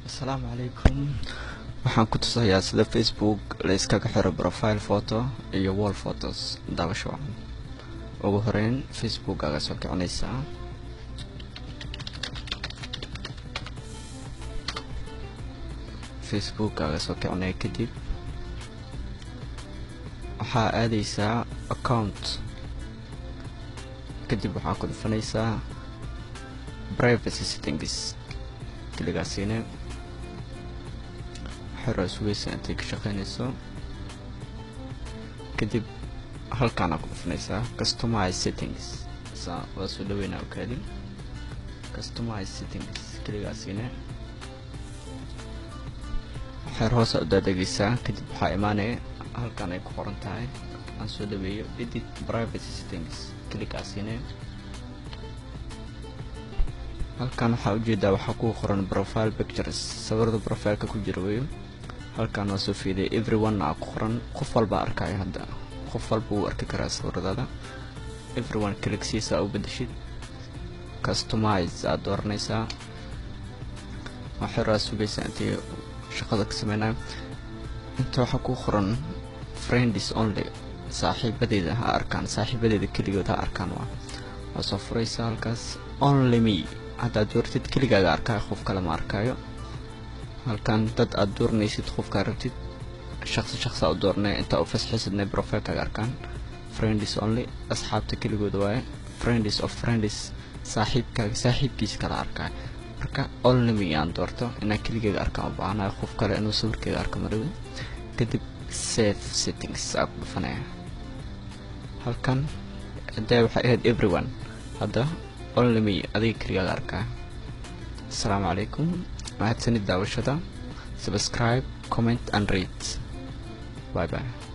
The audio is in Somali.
السلام عليكم. waxaan ku tusayaa sida Facebook la iskaga xiro profile photo iyo wall photos daawasho wacan. ugu horeyn Facebook aga soo kicinaysaa Facebook aga soo kicinay kadib waxaa aadaysaa account kadib waxaa ku dhufanaysaa privacy settings kaligaasina sugaysa intay ka shaqeynayso kadib halkaan ku dhufanaysaa customize settings waa soo dhaweynaa kaadin customize settings kaligaasina xeer hoos u daadagaysaa kadib waxaa imaanaya halkaan ay ku qoran tahay aan soo dhaweeyo edit privacy settings kaligaasina halkaan waxaa ujeedaa waxaa ku qoran profile pictures sawirada profileka ku jira weeyo halkaan waa soo fiiday everyone ku qoran qof walba arkay hadda qof walba uu arki karaa sawirada everyone click siisa u bedeshid customize aad dooranaysaa waxaa sugaysaa intay shaqada ka sameynaa inta waxaa ku qoran friends only saaxiibadeeda ha arkaan saaxiibadeeda kaligood ha arkaan waa soo furaysaa halkaas only me hadda doortid kaligaaga arkay qof kale ma arkayo halkan dad aad dooranaysid qofka rabtid shakhsi u doornay inta u fasaxaysidna profile-kaaga arkaan friends only asxaabta kaligood waaye friends of friends saaxiibkiisa kala arkay marka only me aan doorto inaan kaligaaga arkaan u baahanahay qof kale inuu sawirkaaga arko ma rabin kadib save settings aad ku dhufanaya halkan hadda waxay ahayd everyone hadda only me adiga kaligaaga arkaa. السلام عليكم. mahadsanid daawashada. subscribe, comment and rate. Bye bye.